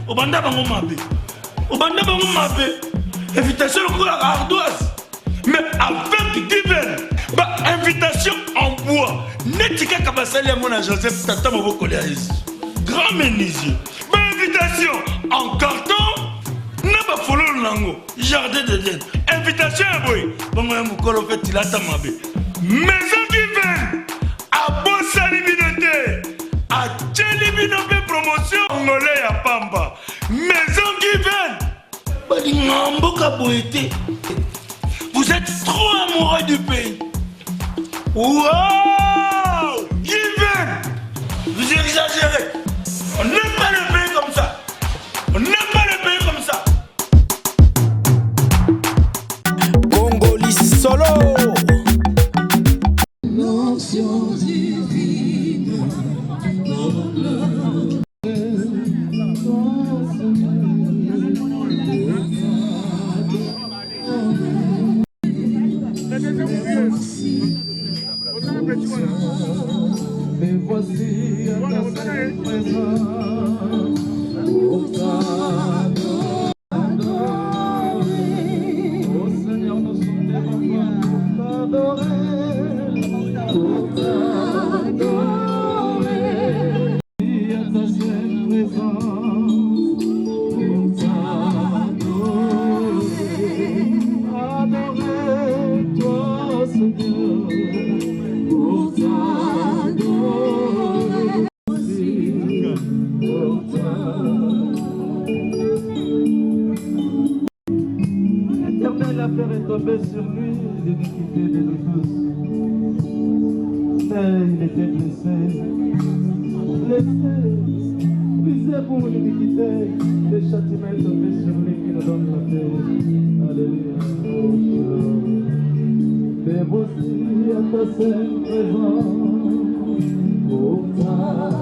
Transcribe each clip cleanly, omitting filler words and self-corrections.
Obanda bango mabe. Invitation à ardoise. Mais avec divin. Invitation en bois. Netika kabasali à mon Joseph Tata Moboko Léaïs. Grand menuisier. Invitation en carton. N'a pas follow lango. Jardin de d'Éden. Invitation à boy. Bongo mukolo fait tilata mabe. Maison divine. À Bossa Libinoté. À Tchelibinope promotion. Angolais à Pamba. Maison divine. Vous êtes trop amoureux du pays. Wow! Divin! Vous exagérez. On n'aime pas le pays comme ça. On n'aime pas le pays comme ça. Congolais solo. L'onction divine. Mais voici à ta sainte présence, pour t'adorer. Oh Seigneur, nous sommes devant toi pour t'adorer, pour t'adorer. Et à ta sainte présence, pour t'adorer. Adorer toi, Seigneur. La fleur est tombée sur lui, l'iniquité de nous tous. Mais il était blessé, brisé pour l'iniquité. Le châtiment est tombé sur lui qui nous donne la paix. Alléluia. Mais voici à ta sainte présence, pour t'adorer.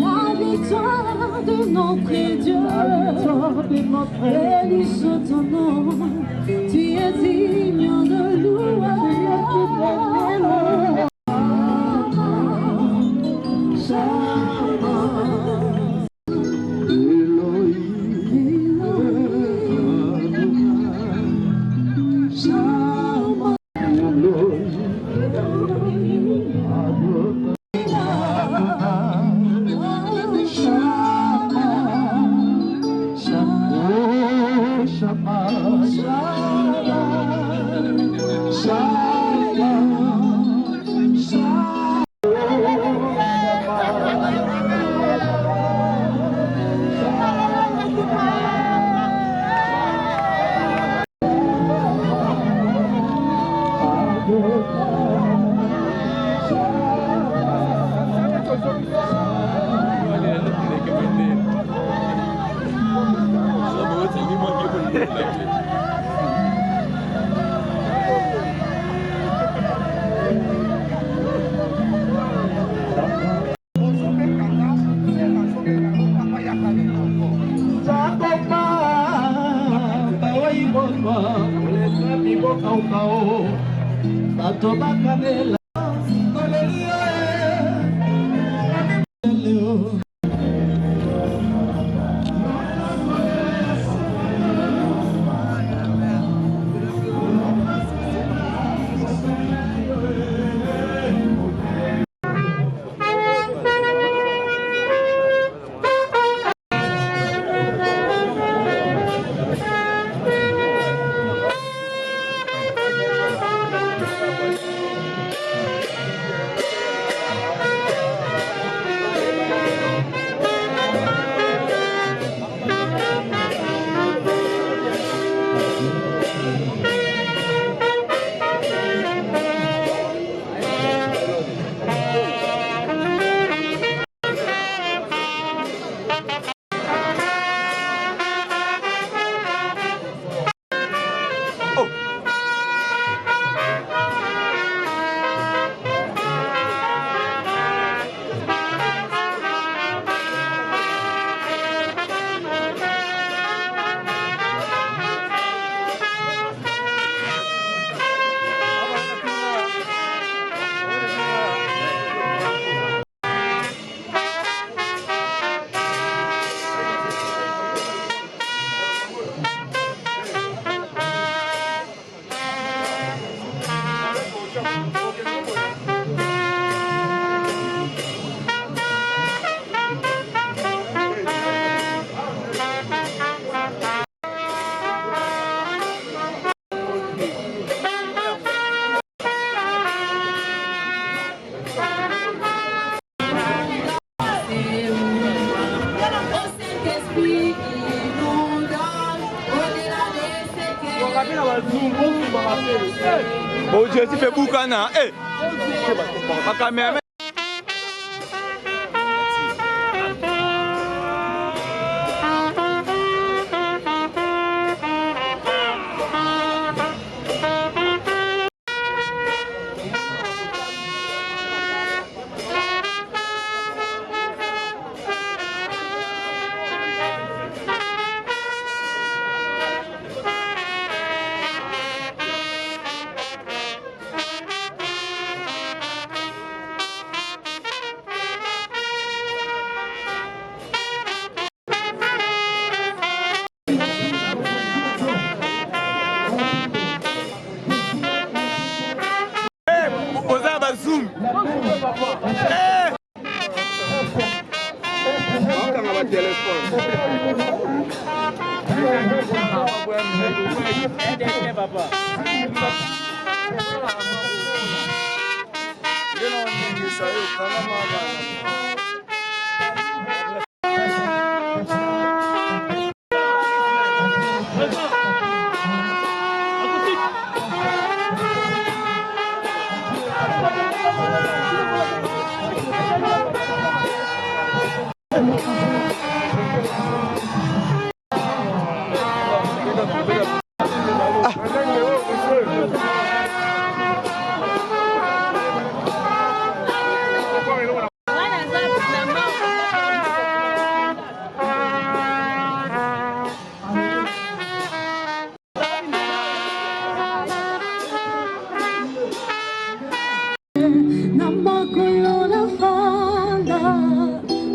La victoire de notre Dieu, bénisse ton nom, tu es digne de louer. Bon Dieu, tu fais boucana. Eh, ma caméra.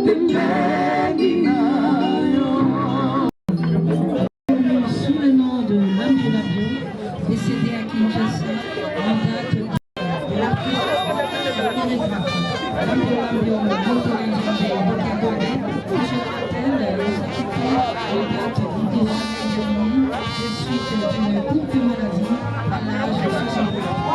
Sous le nom de l'homme de l'avion, décédé à Kinshasa, en date de l'artiste chorégraphe. L'homme de l'avion, le docteur ingénieur Bokabone, Michel Attel, nous a quitté en date du 2 juillet de suite d'une courte maladie à l'âge de 60 ans.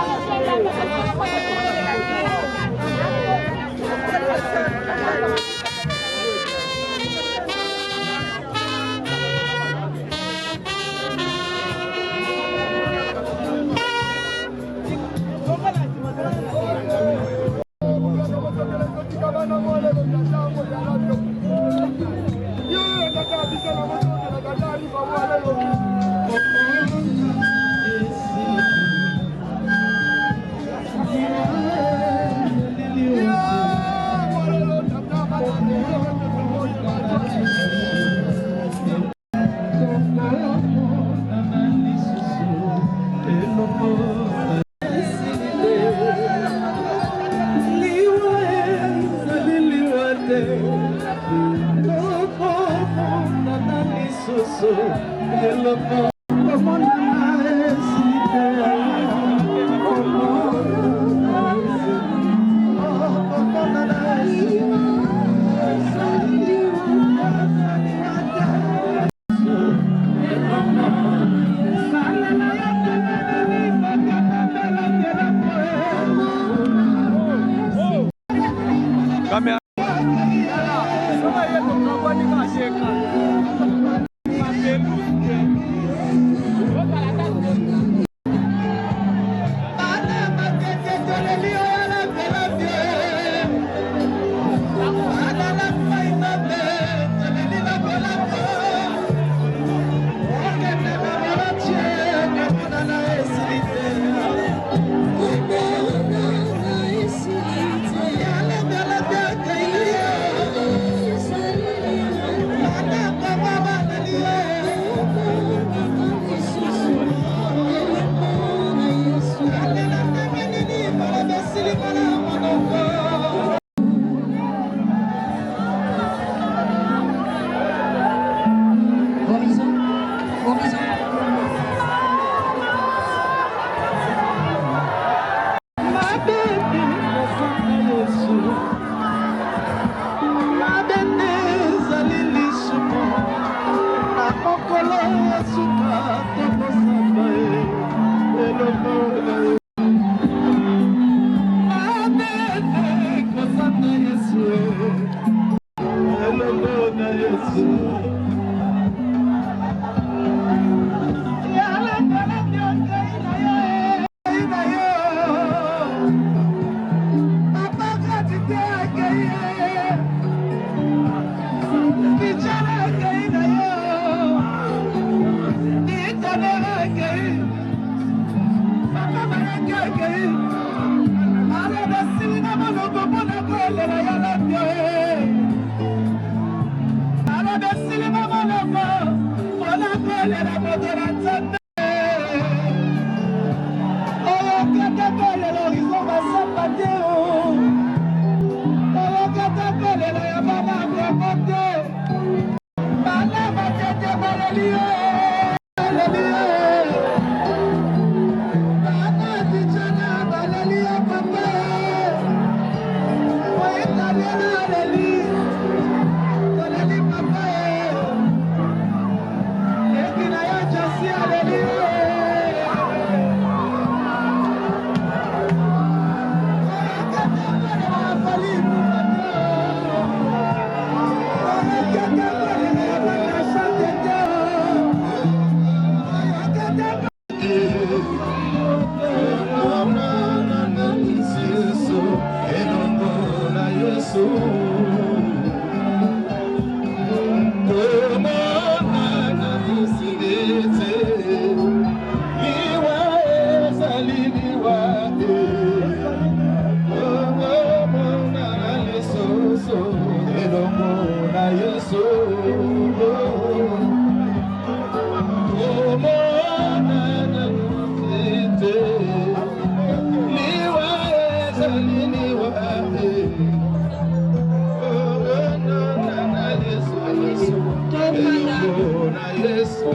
Ses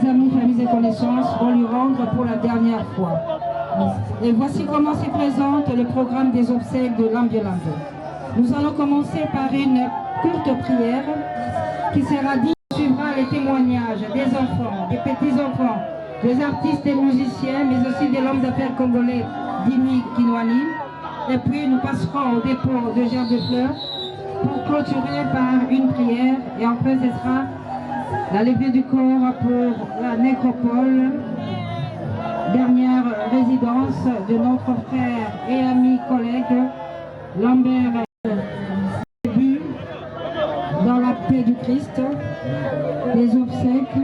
amis, familles et connaissances vont lui rendre pour la dernière fois. Et voici comment se présente le programme des obsèques de Lambiolando. Nous allons commencer par une courte prière qui sera dite. Suivra les témoignages des enfants, des petits-enfants, des artistes et musiciens, mais aussi de l'homme d'affaires congolais Dimi Kinwani. Et puis nous passerons au dépôt de gerbes de fleurs pour clôturer par une prière. Et enfin ce sera la levée du corps pour la nécropole, dernière résidence de notre frère et ami collègue Lambert, dans la paix du Christ, les obsèques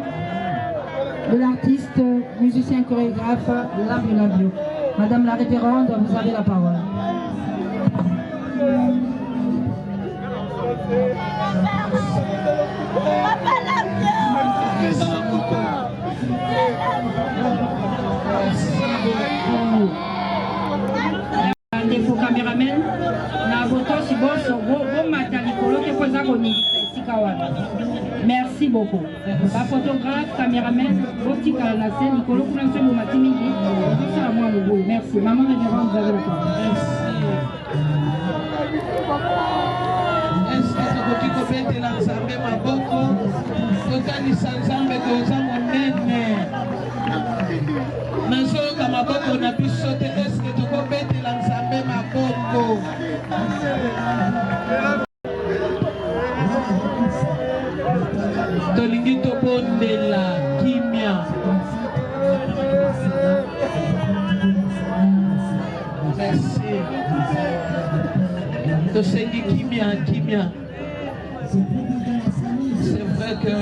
de l'artiste, musicien, chorégraphe Lambiolando. Madame la révérende, vous avez la parole. Ndeko cameraman na boto si boso bo matali kolo te poza koni sika wana. Merci beaucoup. Ba photographe, caméraman, botika na scène Nicolo kuna so bo matimiki. Ça à moi le beau. Merci. Maman révérende, vous avez la parole. Est-ce que tu peux compléter l'ensemble ma boko? Tokani sanzambe koza monene. Nazo kama boko na biso te est-ce que tu peux compléter l'ensemble ma boko? Tolingi tobondela kimia. Merci. Tosengi kimia. C'est vrai que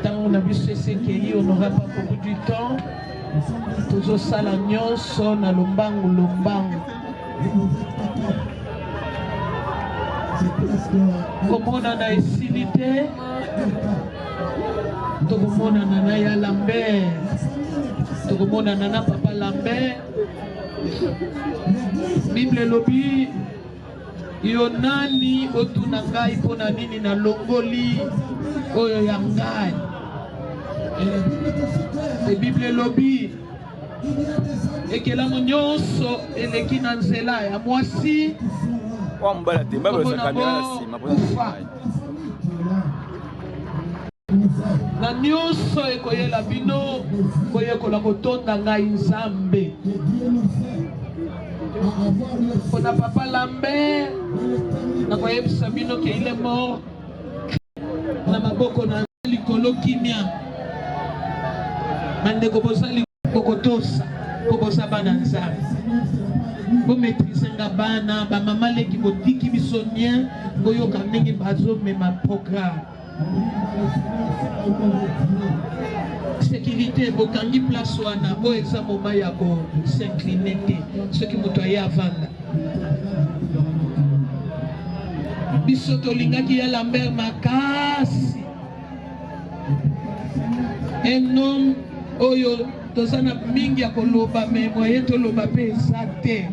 quand on a vu ce CKI, on n'aura pas beaucoup du temps. Toujours ça la nyonso na lombangu. Komona na esilite, tokomona na ya Lambert, tokomona na papa Lambert. Bible lobi yo nani otuna ngai pona nini na longoli oyo ya ngai. E Bible lobi ekelamu nyonso eleki na nzela ya mwasi. Na nyonso ekoyela bino koyekola kotonda ngai Nzambe. Pona papa Lambert nakoyebisa bino ke il est mort na maboko na likolo kimia. Bandeko bozali kokotosa kobosa bana Nzambe. Bo maîtriser nga bana ba mama leki botiki biso nien boyoka ndenge bazomema programme. Sécurité bokangi place wana o eza moma ya ko s'incliner te soki moto aye avanda. Biso tolingaki ya Lambert makasi. Un homme oyo tozana mingi ya koloba me moye toloba pe eza te.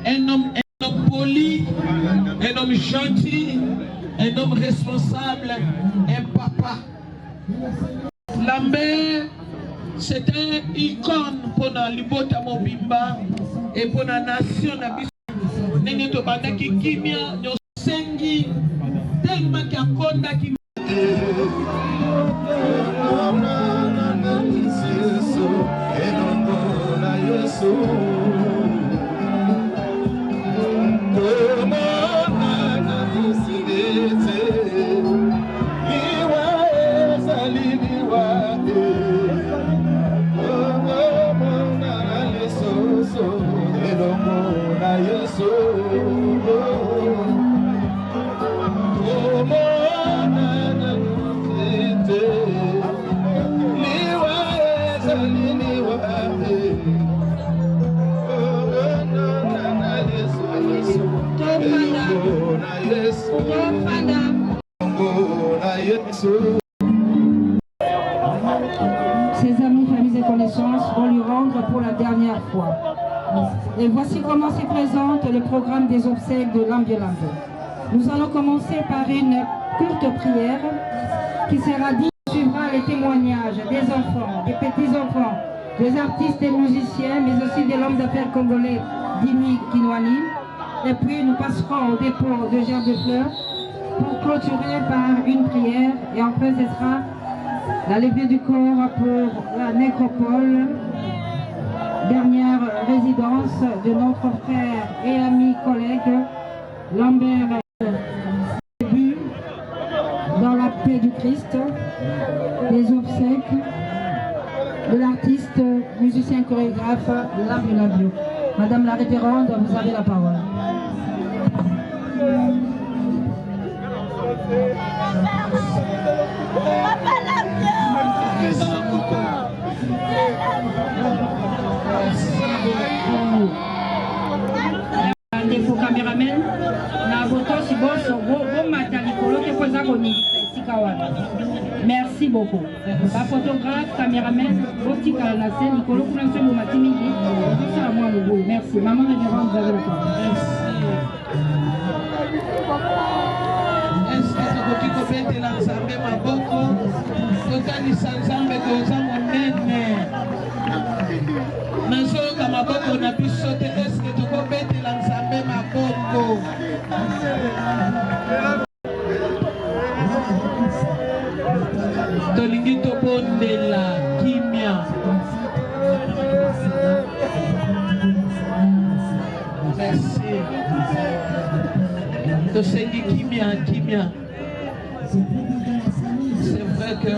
Un homme poli, un homme gentil, un homme responsable, un papa. Lambert, c'est un icône pour la libota mobimba et pour la nation. Nenge to bandaki kimia nyosengi tellement qu'il akonda ki Ses amis, familles et connaissances vont lui rendre pour la dernière fois. Et voici comment se présente le programme des obsèques de Lambiolando. Nous allons commencer par une courte prière qui sera dite, suivra les témoignages des enfants, des petits-enfants, des artistes et musiciens, mais aussi de l'homme d'affaires congolais Dimi Kinwani. Et puis nous passerons au dépôt de gerbes de fleurs pour clôturer par une prière. Et enfin ce sera la levée du corps pour la nécropole, dernière résidence de notre frère et ami collègue Lambert, début dans la paix du Christ, les obsèques de l'artiste, musicien, chorégraphe Lambiolando. Madame la révérende, vous avez la parole. Ndeko cameraman na boto si boso bo matali kolo te poza koni sika wana. Merci beaucoup. Ba photographe, caméraman, botika la scène kolo kuna nsembo matimi qui ça moi le boulot. Merci. Maman révérende, vous avez la parole. Merci. Est-ce que tu peux compléter l'ensemble maboko? Tokanisa nzambe toza monene. Nazoyoka maboko na biso te, eske tokobetela nzambe maboko? Tolingi tobondela kimia. Merci. Tosengi kimia, kimia. C'est vrai que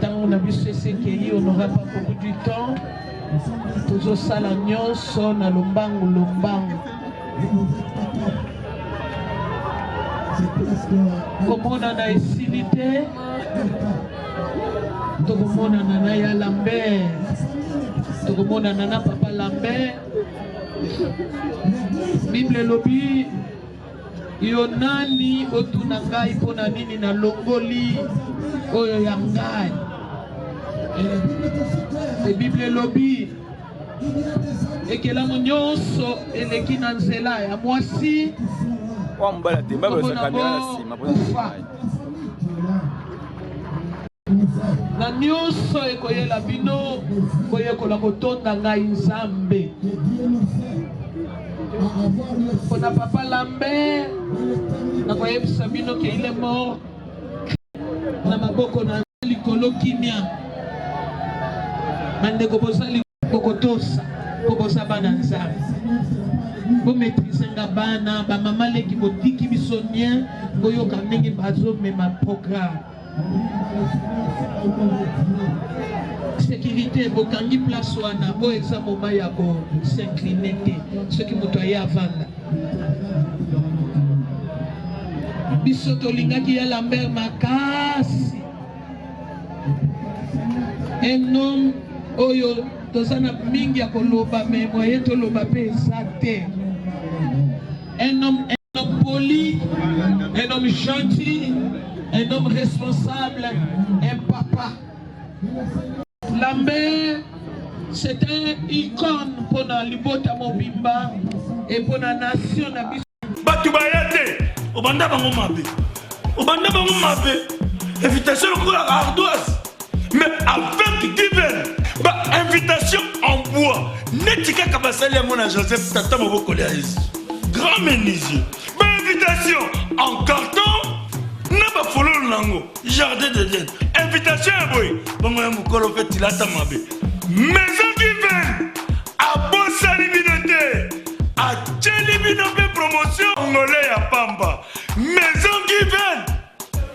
tant on a vu ce CKI, on n'aura pas beaucoup du temps. Toujours ça la nyonso na lombangu lombangu. Komona na esilite, tokomona na ya Lambert, tokomona na papa Lambert. Bible lobi yo nani otuna ngai pona nini na longoli oyo ya ngai. E Bible lobi ekelamu nyonso eleki na nzela ya mwasi na nyonso ekoyela bino koyekola kotonda ngai nzambe. Pona papa Lambert nakoyebisa bino ke il est mort na maboko na likolo kimia. Mandeko bozali kokotosa kokosa bana nzambe, bo maîtriser nga bana ba mama leki botiki biso nien boyoka ndenge bazomema programme. Sécurité bokangi place wana bo eza moma ya ko s'incliner te soki moto aye avanda. Biso tolingaki ya Lambert makasi, un homme oyo tozana mingi ya koloba me moye toloba pe eza te. Un homme poli, un homme gentil, un homme responsable, un papa. Lambert, c'est un icône pour la libota mobimba et pour la nation. Batubayate, obanda bango mabe, invitation pour la ardoise, mais avec divin, invitation en bois. Netika kabasali à mon Joseph Tata Moboko Léaïs, grand menuisier, invitation en carton. N'a pas follow lango, jardin de l'aide. Invitation à boy. Bon, on m'a fait il a ta mabe. Maison divine. À Bossa Libinoté. À Tchelibinoté promotion. Congolais à Pamba. Maison divine.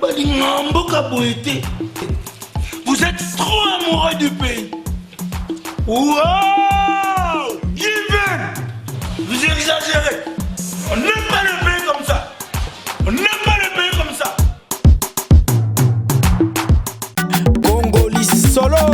Badingamboka boété. Vous êtes trop amoureux du pays. Wow! Divine. Vous exagérez. On n'aime pas le